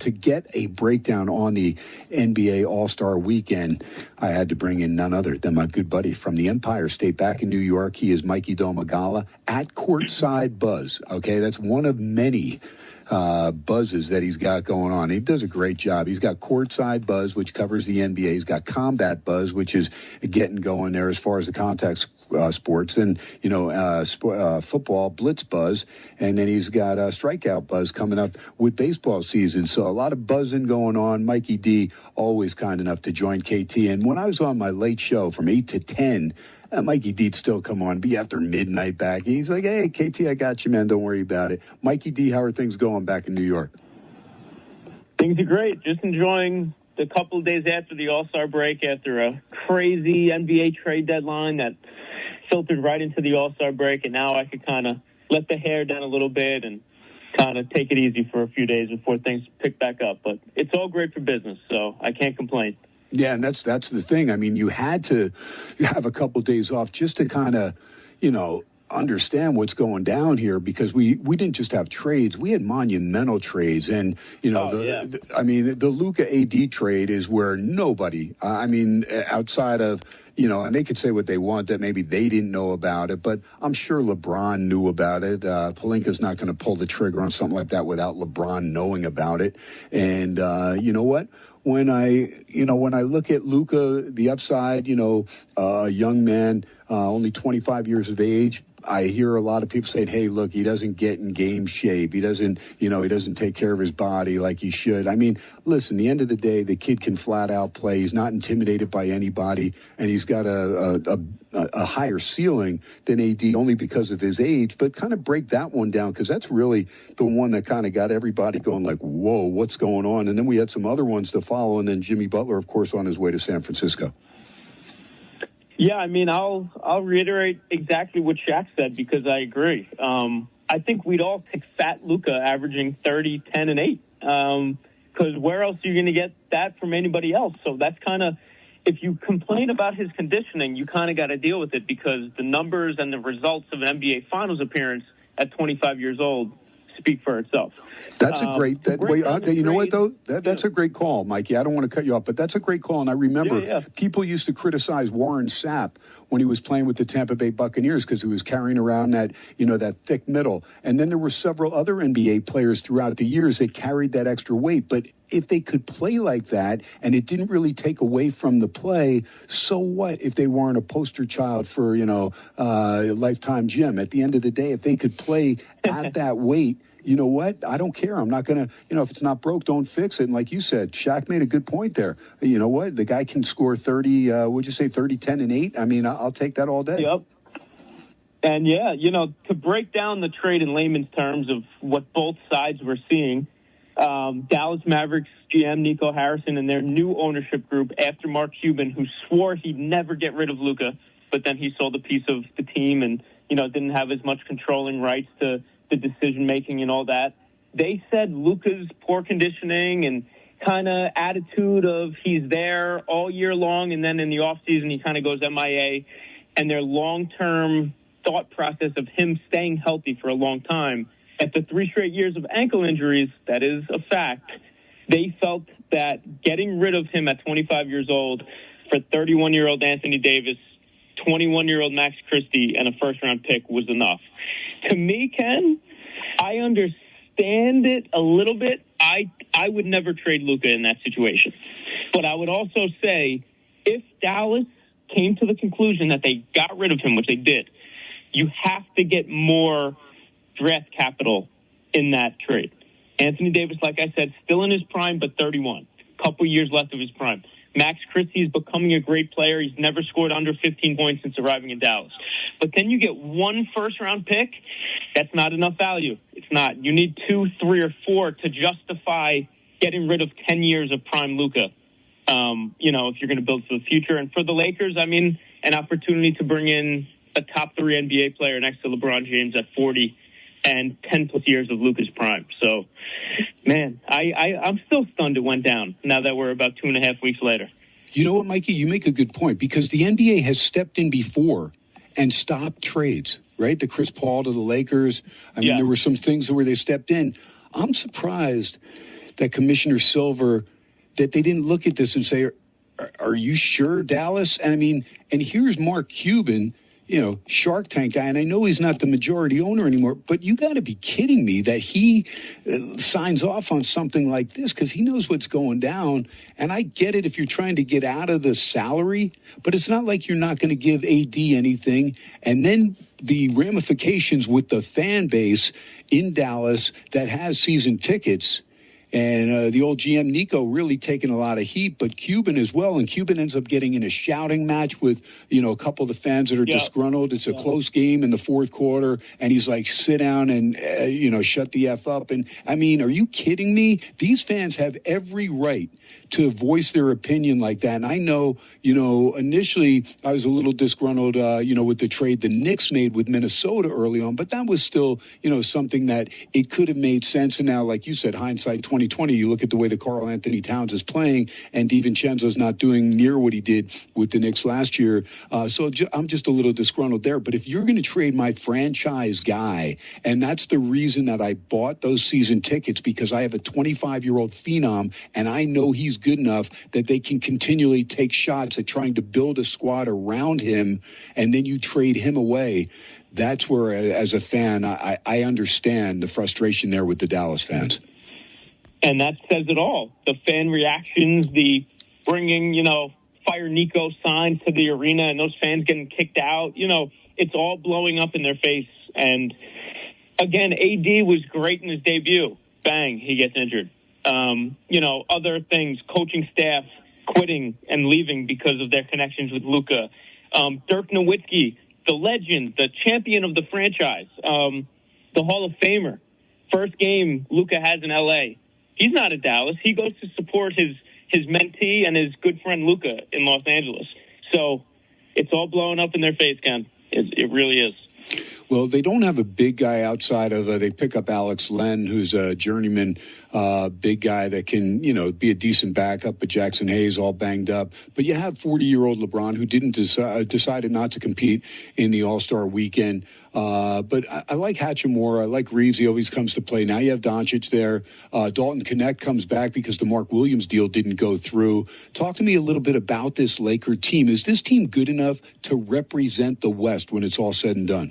To get a breakdown on the NBA All-Star Weekend, I had to bring in none other than my good buddy from the Empire State back in New York. He is Mikey Domagala at Courtside Buzz. Okay, that's one of many buzzes that he's got going on. He does a great job. He's got Courtside Buzz, which covers the NBA. He's got Combat Buzz, which is getting going there as far as the contact sports, and football Blitz Buzz, and then he's got Strikeout Buzz coming up with baseball season. So a lot of buzzing going on. Mikey D, always kind enough to join KT. And when I was on my late show from 8 to 10, Mikey D'd still come on, be after midnight back. He's like, hey, KT, I got you, man. Don't worry about it. Mikey D, how are things going back in New York? Things are great. Just enjoying the couple of days after the All-Star break, after a crazy NBA trade deadline that filtered right into the All-Star break. And now I could kind of let the hair down a little bit and kind of take it easy for a few days before things pick back up. But it's all great for business, so I can't complain. Yeah, and that's the thing. I mean, you had to have a couple days off just to kind of, understand what's going down here, because we didn't just have trades. We had monumental trades. And, the Luka AD trade is where nobody, outside of, and they could say what they want, that maybe they didn't know about it, but I'm sure LeBron knew about it. Pelinka's not going to pull the trigger on something like that without LeBron knowing about it. And you know what? When I look at Luka, the upside, a young man, only 25 years of age, I hear a lot of people saying, hey, look, he doesn't get in game shape. He doesn't take care of his body like he should. I mean, listen, the end of the day, the kid can flat out play. He's not intimidated by anybody, and he's got a higher ceiling than AD only because of his age. But kind of break that one down, because that's really the one that kind of got everybody going like, whoa, what's going on? And then we had some other ones to follow, and then Jimmy Butler, of course, on his way to San Francisco. Yeah, I mean, I'll reiterate exactly what Shaq said, because I agree. I think we'd all pick fat Luka averaging 30, 10, and 8. Because where else are you going to get that from anybody else? So that's kind of, if you complain about his conditioning, you kind of got to deal with it, because the numbers and the results of an NBA Finals appearance at 25 years old speak for itself. That's a great. You know what though? That's a great call, Mikey. I don't want to cut you off, but that's a great call. And I remember people used to criticize Warren Sapp when he was playing with the Tampa Bay Buccaneers, because he was carrying around that thick middle. And then there were several other NBA players throughout the years that carried that extra weight. But if they could play like that and it didn't really take away from the play, so what if they weren't a poster child for, Lifetime Gym? At the end of the day, if they could play at that weight, you know what? I don't care. I'm not going to, if it's not broke, don't fix it. And like you said, Shaq made a good point there. You know what? The guy can score 30, 30, 10, and 8? I mean, I'll take that all day. Yep. And to break down the trade in layman's terms of what both sides were seeing, Dallas Mavericks GM Nico Harrison and their new ownership group, after Mark Cuban, who swore he'd never get rid of Luka, but then he sold a piece of the team and, didn't have as much controlling rights to the decision-making and all that. They said Luka's poor conditioning and kind of attitude of he's there all year long, and then in the offseason he kind of goes MIA, and their long-term thought process of him staying healthy for a long time. After 3 straight years of ankle injuries, that is a fact, they felt that getting rid of him at 25 years old for 31-year-old Anthony Davis, 21-year-old Max Christie, and a first-round pick was enough. To me, Ken, I understand it a little bit. I would never trade Luka in that situation. But I would also say, if Dallas came to the conclusion that they got rid of him, which they did, you have to get more draft capital in that trade. Anthony Davis, like I said, still in his prime, but 31. Couple years left of his prime. Max Christie is becoming a great player. He's never scored under 15 points since arriving in Dallas. But then you get 1 first-round pick. That's not enough value. It's not. You need 2, 3, or 4 to justify getting rid of 10 years of prime Luka, if you're going to build for the future. And for the Lakers, an opportunity to bring in a top 3 NBA player next to LeBron James at 40 and 10-plus years of Luka's prime. So, man, I'm still stunned it went down now that we're about 2.5 weeks later. You know what, Mikey? You make a good point, because the NBA has stepped in before and stopped trades, right? The Chris Paul to the Lakers. There were some things where they stepped in. I'm surprised that Commissioner Silver, that they didn't look at this and say, are you sure, Dallas? And I mean, and here's Mark Cuban, Shark Tank guy, and I know he's not the majority owner anymore, but you got to be kidding me that he signs off on something like this, because he knows what's going down. And I get it if you're trying to get out of the salary, but it's not like you're not going to give AD anything. And then the ramifications with the fan base in Dallas that has season tickets. And the old GM Nico really taking a lot of heat, but Cuban as well. And Cuban ends up getting in a shouting match with, a couple of the fans that are disgruntled. It's a close game in the fourth quarter. And he's like, sit down and, shut the F up. And I mean, are you kidding me? These fans have every right to voice their opinion like that. And I know, initially I was a little disgruntled, with the trade the Knicks made with Minnesota early on, but that was still, something that it could have made sense. And now, like you said, hindsight 2020, you look at the way that Karl Anthony Towns is playing, and DiVincenzo's not doing near what he did with the Knicks last year. So I'm just a little disgruntled there. But if you're going to trade my franchise guy, and that's the reason that I bought those season tickets, because I have a 25-year-old phenom, and I know he's good enough that they can continually take shots at trying to build a squad around him, and then you trade him away. That's where, as a fan, I understand the frustration there with the Dallas fans. And that says it all. The fan reactions, the bringing, Fire Nico signs to the arena and those fans getting kicked out, it's all blowing up in their face. And again, AD was great in his debut. Bang, he gets injured. Other things, coaching staff quitting and leaving because of their connections with Luka. Dirk Nowitzki, the legend, the champion of the franchise, the Hall of Famer. First game Luka has in L.A. He's not in Dallas. He goes to support his mentee and his good friend Luka in Los Angeles. So it's all blowing up in their face, Ken. It really is. Well, they don't have a big guy outside of, they pick up Alex Len, who's a journeyman, big guy that can, be a decent backup, but Jackson Hayes all banged up. But you have 40-year-old LeBron, who didn't decided not to compete in the All-Star weekend. But I like Hachimura. I like Reeves. He always comes to play. Now you have Doncic there. Dalton Knecht comes back because the Mark Williams deal didn't go through. Talk to me a little bit about this Laker team. Is this team good enough to represent the West when it's all said and done?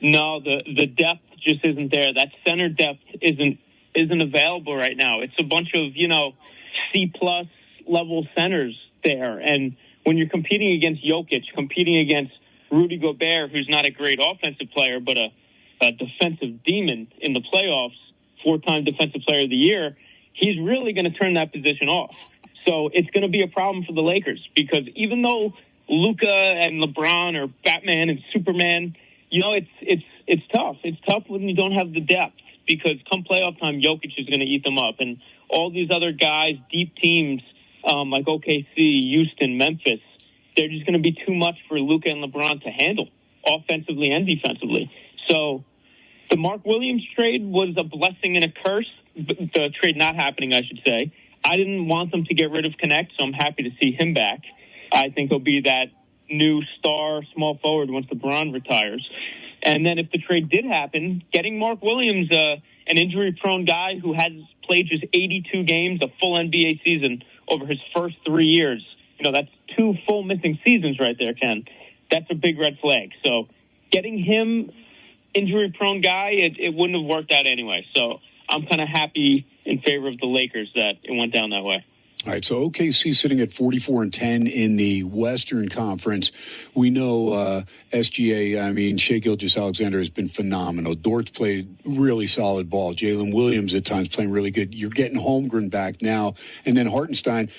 No, the depth just isn't there. That center depth isn't available right now. It's a bunch of, C-plus level centers there. And when you're competing against Jokic, competing against Rudy Gobert, who's not a great offensive player, but a defensive demon in the playoffs, 4-time Defensive Player of the Year, he's really going to turn that position off. So it's going to be a problem for the Lakers, because even though Luka and LeBron are Batman and Superman, it's tough. It's tough when you don't have the depth, because come playoff time, Jokic is going to eat them up. And all these other guys, deep teams like OKC, Houston, Memphis, they're just going to be too much for Luka and LeBron to handle offensively and defensively. So the Mark Williams trade was a blessing and a curse. The trade not happening, I should say. I didn't want them to get rid of Knecht, so I'm happy to see him back. I think he'll be that new star small forward once LeBron retires. And then if the trade did happen, getting Mark Williams, an injury-prone guy who has played just 82 games, a full NBA season over his first 3 years, that's 2 full missing seasons right there, Ken. That's a big red flag. So getting him, injury-prone guy, it wouldn't have worked out anyway. So I'm kind of happy in favor of the Lakers that it went down that way. All right, so OKC sitting at 44-10 in the Western Conference. We know SGA, Shai Gilgeous-Alexander has been phenomenal. Dort's played really solid ball. Jalen Williams at times playing really good. You're getting Holmgren back now. And then Hartenstein,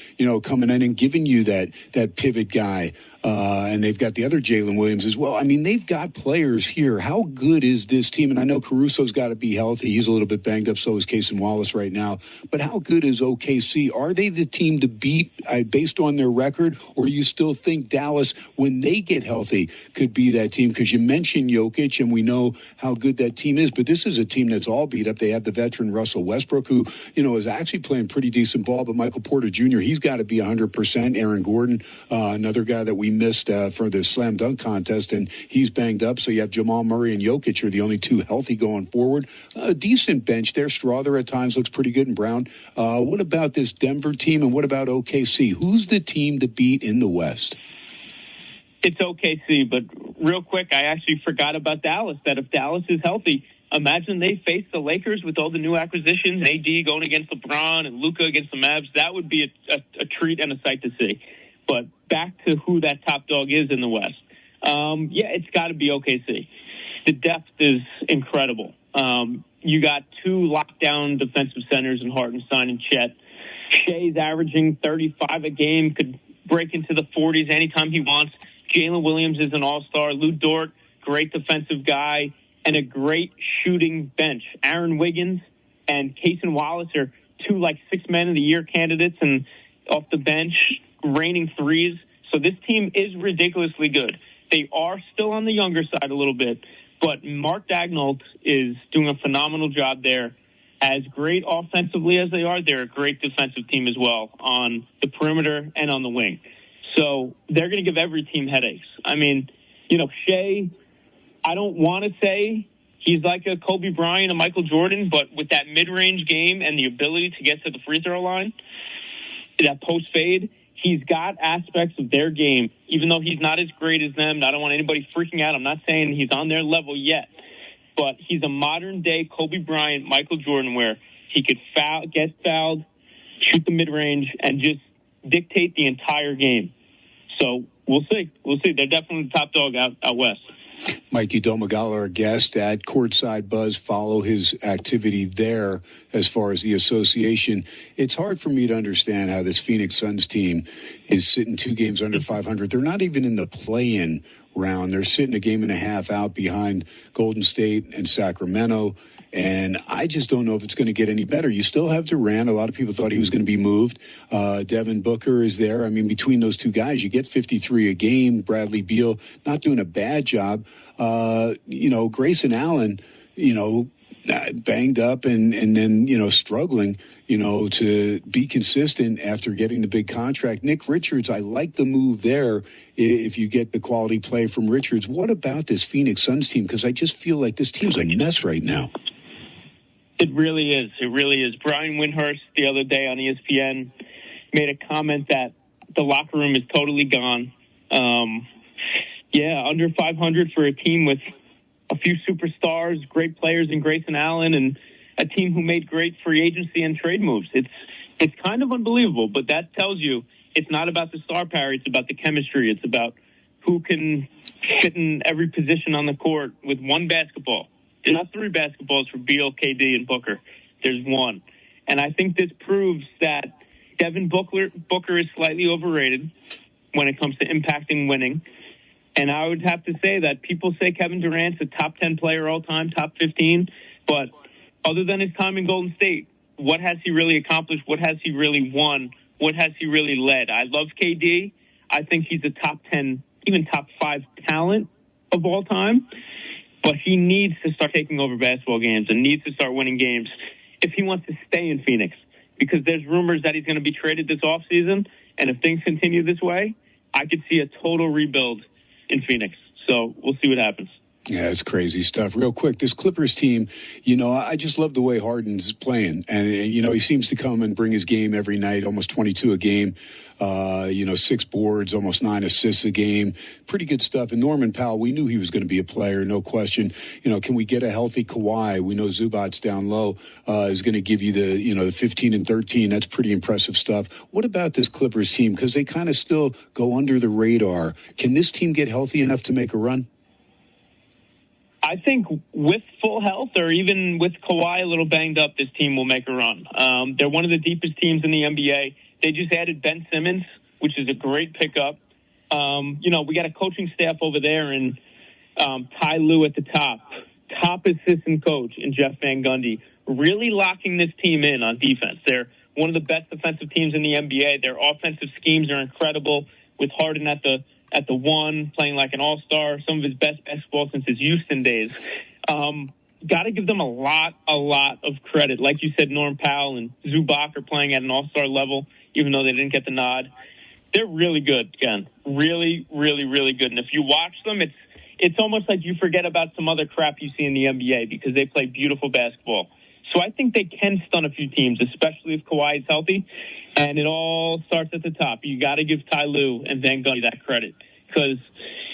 coming in and giving you that pivot guy. And they've got the other Jalen Williams as well. They've got players here. How good is this team? And I know Caruso's got to be healthy. He's a little bit banged up, so is Cason Wallace right now. But how good is OKC? Are they the team to beat based on their record, or you still think Dallas, when they get healthy, could be that team? Because you mentioned Jokic, and we know how good that team is, but this is a team that's all beat up. They have the veteran Russell Westbrook, who, is actually playing pretty decent ball, but Michael Porter Jr., he's got to be 100%. Aaron Gordon, another guy that we missed for the slam dunk contest, and he's banged up. So you have Jamal Murray and Jokic are the only two healthy going forward. A decent bench there. Strawther at times looks pretty good, and Brown. What about this Denver team, and what about OKC? Who's the team to beat in the West? It's OKC, but real quick, I actually forgot about Dallas, that if Dallas is healthy, imagine they face the Lakers with all the new acquisitions, AD going against LeBron and Luka against the Mavs. That would be a treat and a sight to see. But back to who that top dog is in the West. It's got to be OKC. The depth is incredible. You got two lockdown defensive centers in Hartenstein and Chet. Shea's averaging 35 a game, could break into the 40s anytime he wants. Jalen Williams is an all-star. Lou Dort, great defensive guy, and a great shooting bench. Aaron Wiggins and Cason Wallace are two, six men of the year candidates, and off the bench, raining threes. So this team is ridiculously good. They are still on the younger side a little bit, but Mark Daigneault is doing a phenomenal job there. As great offensively as they are, they're a great defensive team as well on the perimeter and on the wing. So they're going to give every team headaches. I mean, Shea, I don't want to say he's like a Kobe Bryant, a Michael Jordan, but with that mid-range game and the ability to get to the free throw line, that post fade, he's got aspects of their game, even though he's not as great as them. I don't want anybody freaking out. I'm not saying he's on their level yet, but he's a modern-day Kobe Bryant, Michael Jordan, where he could get fouled, shoot the mid-range, and just dictate the entire game. So we'll see. They're definitely the top dog out west. Mikey Domagala, our guest at Courtside Buzz. Follow his activity there as far as the association. It's hard for me to understand how this Phoenix Suns team is sitting 2 games under 500. They're not even in the play-in round. They're sitting a game and a half out behind Golden State and Sacramento. And I just don't know if it's going to get any better. You still have Durant. A lot of people thought he was going to be moved. Devin Booker is there. I mean, between those two guys, you get 53 a game. Bradley Beal not doing a bad job. Grayson Allen, banged up and then, struggling, to be consistent after getting the big contract. Nick Richards, I like the move there if you get the quality play from Richards. What about this Phoenix Suns team? Because I just feel like this team's a mess right now. It really is. It really is. Brian Windhorst the other day on ESPN made a comment that the locker room is totally gone. Under 500 for a team with a few superstars, great players in Grayson Allen, and a team who made great free agency and trade moves. It's kind of unbelievable, but that tells you it's not about the star power. It's about the chemistry. It's about who can fit in every position on the court with one basketball. There's not 3 basketballs for Beal, KD, and Booker. There's one. And I think this proves that Devin Booker is slightly overrated when it comes to impacting winning. And I would have to say that people say Kevin Durant's a top 10 player all time, top 15. But other than his time in Golden State, what has he really accomplished? What has he really won? What has he really led? I love KD. I think he's a top 10, even top 5 talent of all time. But he needs to start taking over basketball games and needs to start winning games if he wants to stay in Phoenix. Because there's rumors that he's going to be traded this offseason. And if things continue this way, I could see a total rebuild in Phoenix. So we'll see what happens. Yeah, it's crazy stuff. Real quick, this Clippers team, I just love the way Harden's playing. And, he seems to come and bring his game every night, almost 22 a game, 6 boards, almost 9 assists a game. Pretty good stuff. And Norman Powell, we knew he was going to be a player, no question. Can we get a healthy Kawhi? We know Zubac's down low is going to give you the 15 and 13. That's pretty impressive stuff. What about this Clippers team? Because they kind of still go under the radar. Can this team get healthy enough to make a run? I think with full health or even with Kawhi a little banged up, this team will make a run. They're one of the deepest teams in the NBA. They just added Ben Simmons, which is a great pickup. We got a coaching staff over there and Ty Lue at the top assistant coach in Jeff Van Gundy, really locking this team in on defense. They're one of the best defensive teams in the NBA. Their offensive schemes are incredible, with Harden at the one, playing like an all-star, some of his best basketball since his Houston days. Got to give them a lot of credit. Like you said, Norm Powell and Zubac are playing at an all-star level, even though they didn't get the nod. They're really good, Ken. Really, really, really good. And if you watch them, it's almost like you forget about some other crap you see in the NBA because they play beautiful basketball. So I think they can stun a few teams, especially if Kawhi is healthy. And it all starts at the top. You got to give Ty Lue and Van Gundy that credit, because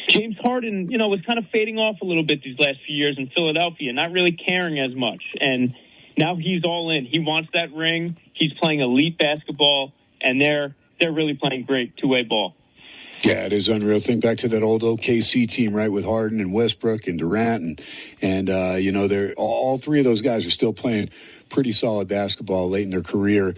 James Harden, was kind of fading off a little bit these last few years in Philadelphia, not really caring as much. And now he's all in. He wants that ring. He's playing elite basketball, and they're really playing great two-way ball. Yeah, it is unreal. Think back to that old OKC team, right, with Harden and Westbrook and Durant, and they're all three of those guys are still playing pretty solid basketball late in their career.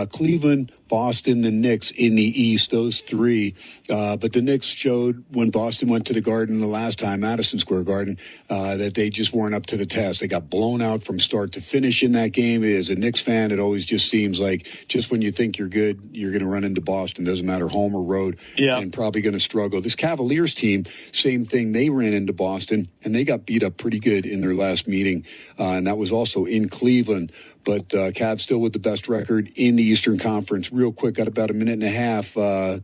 Cleveland, Boston, the Knicks in the East, those three. But the Knicks showed when Boston went to the Garden the last time, Madison Square Garden, that they just weren't up to the test. They got blown out from start to finish in that game. As a Knicks fan, it always just seems like just when you think you're good, you're going to run into Boston. Doesn't matter home or road, and probably going to struggle. This Cavaliers team, same thing. They ran into Boston, and they got beat up pretty good in their last meeting, and that was also in Cleveland. But Cavs still with the best record in the Eastern Conference. Real quick, got about a minute and a half.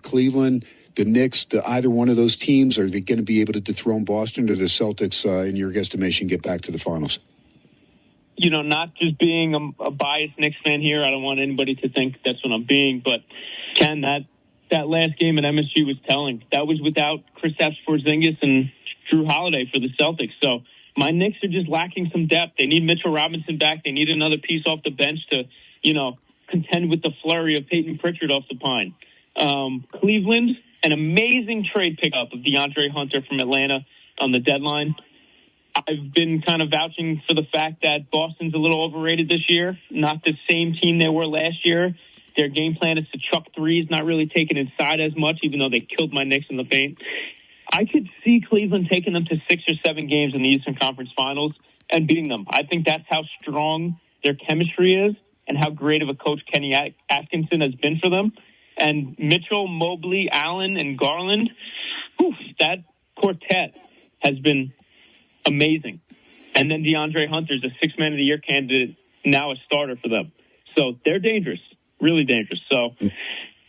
Cleveland, the Knicks, either one of those teams, are they going to be able to dethrone Boston, or the Celtics, in your guesstimation, get back to the finals? Not just being a biased Knicks fan here. I don't want anybody to think that's what I'm being. But, Ken, that last game at MSG was telling. That was without Kristaps Porzingis and Drew Holiday for the Celtics. So my Knicks are just lacking some depth. They need Mitchell Robinson back. They need another piece off the bench to, contend with the flurry of Peyton Pritchard off the pine. Cleveland, an amazing trade pickup of DeAndre Hunter from Atlanta on the deadline. I've been kind of vouching for the fact that Boston's a little overrated this year. Not the same team they were last year. Their game plan is to chuck threes, not really taking inside as much, even though they killed my Knicks in the paint. I could see Cleveland taking them to 6 or 7 games in the Eastern Conference Finals and beating them. I think that's how strong their chemistry is and how great of a coach Kenny Atkinson has been for them. And Mitchell, Mobley, Allen, and Garland, that quartet has been amazing. And then DeAndre Hunter's a 6th Man of the Year candidate, now a starter for them. So they're dangerous, really dangerous. So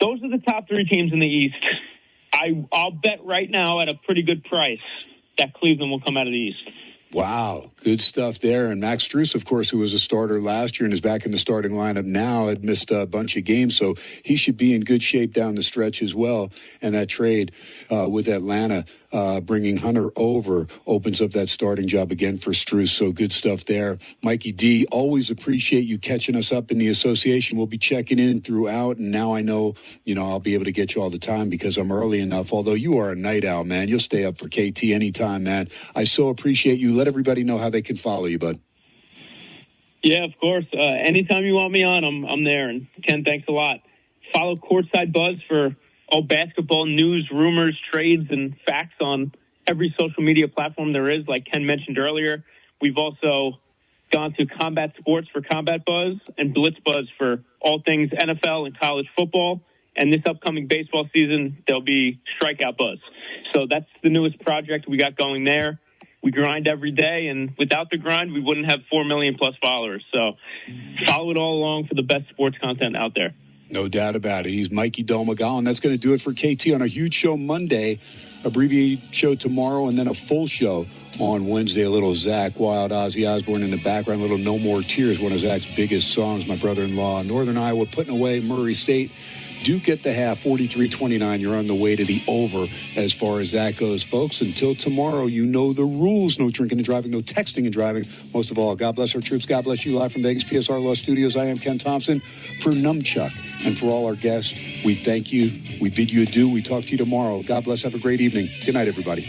those are the top 3 teams in the East. I'll bet right now at a pretty good price that Cleveland will come out of the East. Wow, good stuff there. And Max Strus, of course, who was a starter last year and is back in the starting lineup now, had missed a bunch of games, so he should be in good shape down the stretch as well. And that trade with Atlanta, bringing Hunter over, opens up that starting job again for Strus, so good stuff there. Mikey D, always appreciate you catching us up in the association. We'll be checking in throughout, and now I know, I'll be able to get you all the time because I'm early enough, although you are a night owl, man. You'll stay up for KT anytime, man. I so appreciate you. Let everybody know how they can follow you, bud. Yeah, of course. Anytime you want me on, I'm there. And Ken, thanks a lot. Follow Courtside Buzz for all basketball news, rumors, trades, and facts on every social media platform there is. Like Ken mentioned earlier, we've also gone to Combat Sports for Combat Buzz and Blitz Buzz for all things NFL and college football. And this upcoming baseball season, there'll be Strikeout Buzz. So that's the newest project we got going there. We grind every day, and without the grind, we wouldn't have 4 million plus followers. So follow it all along for the best sports content out there. No doubt about it. He's Mikey Domagala, and that's going to do it for KT on a huge show Monday, abbreviated show tomorrow, and then a full show on Wednesday. A little Zach Wild, Ozzy Osbourne in the background, a little No More Tears, one of Zach's biggest songs. My brother-in-law, Northern Iowa, putting away Murray State. Duke at the half, 43-29. You're on the way to the over as far as that goes, folks. Until tomorrow, you know the rules. No drinking and driving, no texting and driving. Most of all, God bless our troops. God bless you. Live from Vegas, PSR Law Studios, I am Ken Thompson. For Numchuck and for all our guests, we thank you. We bid you adieu. We talk to you tomorrow. God bless. Have a great evening. Good night, everybody.